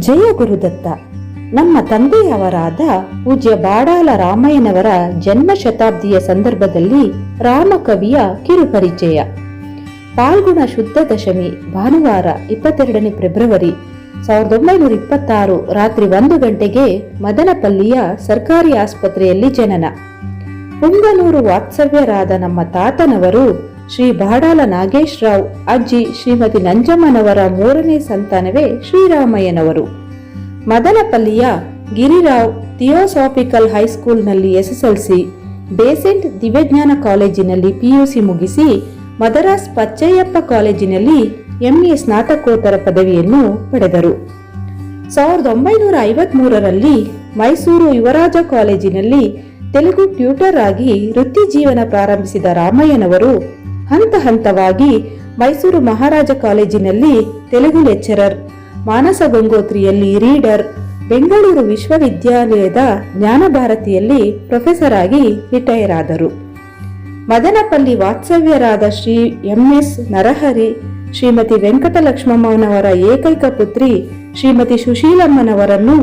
ಜಯ ಗುರುದತ್ತ. ನಮ್ಮ ತಂದೆಯವರಾದ ಪೂಜ್ಯ ಬಾಡಾಲ ರಾಮಯ್ಯನವರ ಜನ್ಮ ಶತಾಬ್ದಿಯ ಸಂದರ್ಭದಲ್ಲಿ ರಾಮಕವಿಯ ಕಿರುಪರಿಚಯ. ಪಾಲ್ಗುಣ ಶುದ್ಧ ದಶಮಿ ಭಾನುವಾರ 22 ಫೆಬ್ರವರಿ 1926 ರಾತ್ರಿ 1 ಗಂಟೆಗೆ ಮದನಪಲ್ಲಿಯ ಸರ್ಕಾರಿ ಆಸ್ಪತ್ರೆಯಲ್ಲಿ ಜನನ. ಪುಂಗನೂರು ವಾತ್ಸವ್ಯರಾದ ನಮ್ಮ ತಾತನವರು ಶ್ರೀ ಬಾಡಾಲ ನಾಗೇಶ್ರಾವ್, ಅಜ್ಜಿ ಶ್ರೀಮತಿ ನಂಜಮ್ಮನವರ 3ನೇ ಸಂತಾನವೇ ಶ್ರೀರಾಮಯ್ಯನವರು. ಮದನಪಲ್ಲಿಯ ಗಿರಿರಾವ್ ಥಿಯೋಸಾಫಿಕಲ್ ಹೈಸ್ಕೂಲ್ನಲ್ಲಿ SSLC, ಬೇಸೆಂಟ್ ದಿವ್ಯಜ್ಞಾನ ಕಾಲೇಜಿನಲ್ಲಿ PUC ಮುಗಿಸಿ ಮದರಾಸ್ ಪಚ್ಚಯ್ಯಪ್ಪ ಕಾಲೇಜಿನಲ್ಲಿ MA ಸ್ನಾತಕೋತ್ತರ ಪದವಿಯನ್ನು ಪಡೆದರು. 1953ರಲ್ಲಿ ಮೈಸೂರು ಯುವರಾಜ ಕಾಲೇಜಿನಲ್ಲಿ ತೆಲುಗು ಟ್ಯೂಟರ್ ಆಗಿ ವೃತ್ತಿ ಜೀವನ ಪ್ರಾರಂಭಿಸಿದ ರಾಮಯ್ಯನವರು ಹಂತ ಹಂತವಾಗಿ ಮೈಸೂರು ಮಹಾರಾಜ ಕಾಲೇಜಿನಲ್ಲಿ ತೆಲುಗು ಲೆಕ್ಚರರ್, ಮಾನಸ ಗಂಗೋತ್ರಿಯಲ್ಲಿ ರೀಡರ್, ಬೆಂಗಳೂರು ವಿಶ್ವವಿದ್ಯಾಲಯದ ಜ್ಞಾನಭಾರತಿಯಲ್ಲಿ ಪ್ರೊಫೆಸರ್ ಆಗಿ ರಿಟೈರ್ ಆದರು. ಮದನಪಲ್ಲಿ ವಾತ್ಸವ್ಯರಾದ ಶ್ರೀ MS ನರಹರಿ, ಶ್ರೀಮತಿ ವೆಂಕಟಲಕ್ಷ್ಮಮ್ಮನವರ ಏಕೈಕ ಪುತ್ರಿ ಶ್ರೀಮತಿ ಸುಶೀಲಮ್ಮನವರನ್ನು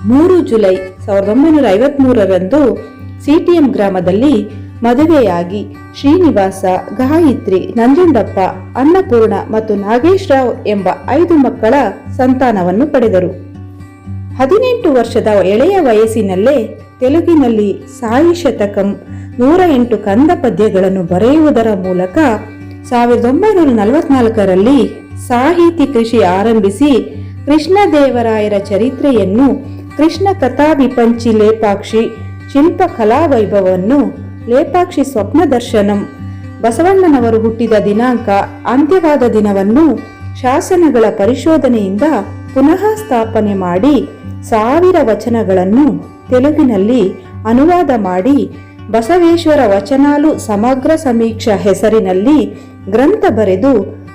3 ಜುಲೈ 1953ರಂದು CTM ಗ್ರಾಮದಲ್ಲಿ ಮದುವೆಯಾಗಿ ಶ್ರೀನಿವಾಸ, ಗಾಯತ್ರಿ, ನಂಜುಂಡಪ್ಪ, ಅನ್ನಪೂರ್ಣ ಮತ್ತು ನಾಗೇಶ್ರಾವ್ ಎಂಬ 5 ಮಕ್ಕಳ ಸಂತಾನವನ್ನು ಪಡೆದರು. 18 ವರ್ಷದ ಎಳೆಯ ವಯಸ್ಸಿನಲ್ಲೇ ತೆಲುಗಿನಲ್ಲಿ ಸಾಯಿ ಶತಕಂ 108 ಕಂದ ಪದ್ಯಗಳನ್ನು ಬರೆಯುವುದರ ಮೂಲಕ 1944ರಲ್ಲಿ ಸಾಹಿತಿ ಕೃಷಿ ಆರಂಭಿಸಿ ಕೃಷ್ಣದೇವರಾಯರ ಚರಿತ್ರೆಯನ್ನು, ಕೃಷ್ಣ ಕಥಾ ವಿಪಂಚಿ ಲೇಪಾಕ್ಷಿ, ಶಿಲ್ಪ ಕಲಾವೈಭವವನ್ನು, ಲೇಪಾಕ್ಷಿ ಸ್ವಪ್ನ ದರ್ಶನಂ, ಬಸವಣ್ಣನವರು ಹುಟ್ಟಿದ ದಿನಾಂಕ, ಅಂತ್ಯವಾದ ದಿನವನ್ನು ಶಾಸನಗಳ ಪರಿಶೋಧನೆಯಿಂದ ಪುನಃ ಸ್ಥಾಪನೆ ಮಾಡಿ 1000 ವಚನಗಳನ್ನು ತೆಲುಗಿನಲ್ಲಿ ಅನುವಾದ ಮಾಡಿ ಬಸವೇಶ್ವರ ವಚನಾಲು ಸಮಗ್ರ ಸಮೀಕ್ಷಾ ಹೆಸರಿನಲ್ಲಿ ಗ್ರಂಥ ಬರೆದು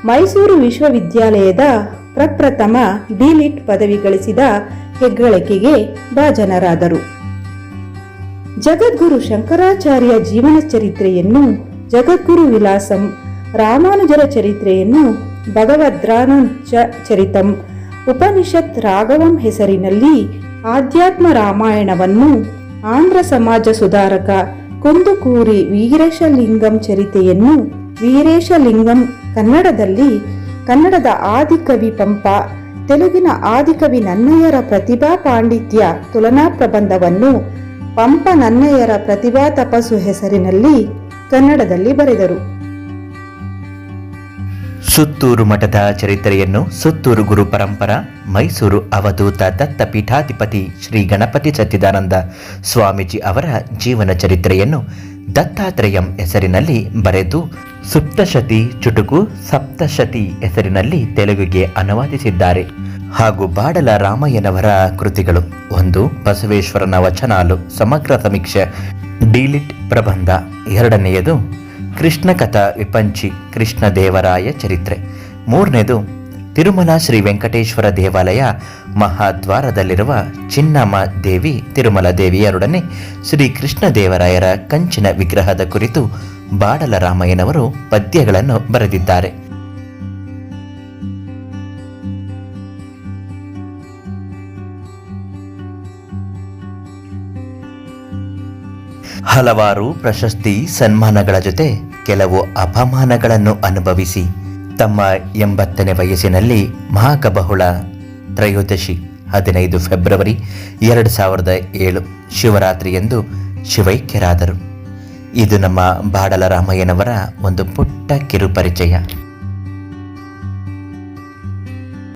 ಮೈಸೂರು ವಿಶ್ವವಿದ್ಯಾಲಯದ ಪ್ರಪ್ರಥಮ D.Litt ಪದವಿ ಗಳಿಸಿದ ಹೆಗ್ಗಳಿಕೆಗೆ ಭಾಜನರಾದರು. ಜಗದ್ಗುರು ಶಂಕರಾಚಾರ್ಯ ಜೀವನ ಚರಿತ್ರೆಯನ್ನು, ಜಗದ್ಗುರು ವಿಲಾಸಂ, ರಾಮಾನುಜರ ಚರಿತ್ರೆಯನ್ನು, ಭಗವದ್ರಾಮಾನುಜ ಚರಿತಂ, ಉಪನಿಷತ್ ರಾಘವಂ ಹೆಸರಿನಲ್ಲಿ ಆಧ್ಯಾತ್ಮ ರಾಮಾಯಣವನ್ನು, ಆಂಧ್ರ ಸಮಾಜ ಸುಧಾರಕ ಕುಂದುಕೂರಿ ವೀರೇಶಲಿಂಗಂ ಚರಿತೆಯನ್ನು, ವೀರೇಶಲಿಂಗಂ ಕನ್ನಡದಲ್ಲಿ, ಕನ್ನಡದ ಆದಿಕವಿ ಪಂಪ, ತೆಲುಗಿನ ಆದಿಕವಿ ನನ್ನಯ್ಯರ ಪ್ರತಿಭಾ ಪಾಂಡಿತ್ಯ ತುಲನಾ ಪ್ರಬಂಧವನ್ನು, ಪಂಪ ನನ್ನಯ್ಯರ ಪ್ರತಿಭಾ ತಪಸ್ಸು ಹೆಸರಿನಲ್ಲಿ ಕನ್ನಡದಲ್ಲಿ ಬರೆದರು. ಸುತ್ತೂರು ಮಠದ ಚರಿತ್ರೆಯನ್ನು, ಸುತ್ತೂರು ಗುರು ಪರಂಪರಾ, ಮೈಸೂರು ಅವಧೂತ ದತ್ತ ಪೀಠಾಧಿಪತಿ ಶ್ರೀ ಗಣಪತಿ ಸಚ್ಚಿದಾನಂದ ಸ್ವಾಮೀಜಿ ಅವರ ಜೀವನ ಚರಿತ್ರೆಯನ್ನು ದತ್ತಾತ್ರೇಯಂ ಹೆಸರಿನಲ್ಲಿ ಬರೆದು ಸುಪ್ತಶತಿ ಚುಟುಕು ಸಪ್ತಶತಿ ಹೆಸರಿನಲ್ಲಿ ತೆಲುಗಿಗೆ ಅನುವಾದಿಸಿದ್ದಾರೆ. ಹಾಗೂ ಬಾಡಲ ರಾಮಯ್ಯನವರ ಕೃತಿಗಳು: 1 ಬಸವೇಶ್ವರನ ವಚನಾಲು ಸಮಗ್ರ ಸಮೀಕ್ಷೆ D.Litt ಪ್ರಬಂಧ, 2ನೇಯದು ಕೃಷ್ಣ ಕಥಾ ವಿಪಂಚಿ ಕೃಷ್ಣದೇವರಾಯ ಚರಿತ್ರೆ, 3ನೇದು ತಿರುಮಲ ಶ್ರೀ ವೆಂಕಟೇಶ್ವರ ದೇವಾಲಯ ಮಹಾದ್ವಾರದಲ್ಲಿರುವ ಚಿನ್ನಮ್ಮ ದೇವಿ ತಿರುಮಲ ದೇವಿಯರೊಡನೆ ಶ್ರೀ ಕೃಷ್ಣದೇವರಾಯರ ಕಂಚಿನ ವಿಗ್ರಹದ ಕುರಿತು ಬಾಡಲ ರಾಮಯ್ಯನವರು ಪದ್ಯಗಳನ್ನು ಬರೆದಿದ್ದಾರೆ. ಹಲವಾರು ಪ್ರಶಸ್ತಿ ಸನ್ಮಾನಗಳ ಜೊತೆ ಕೆಲವು ಅಪಮಾನಗಳನ್ನು ಅನುಭವಿಸಿ ತಮ್ಮ 80ನೇ ವಯಸ್ಸಿನಲ್ಲಿ ಮಾಘಬಹುಳ ತ್ರಯೋದಶಿ 15 ಫೆಬ್ರವರಿ 2007 ಶಿವರಾತ್ರಿಯಂದು ಶಿವೈಕ್ಯರಾದರು. ಇದು ನಮ್ಮ ಬಾಡಲ ರಾಮಯ್ಯನವರ ಒಂದು ಪುಟ್ಟ ಕಿರುಪರಿಚಯ.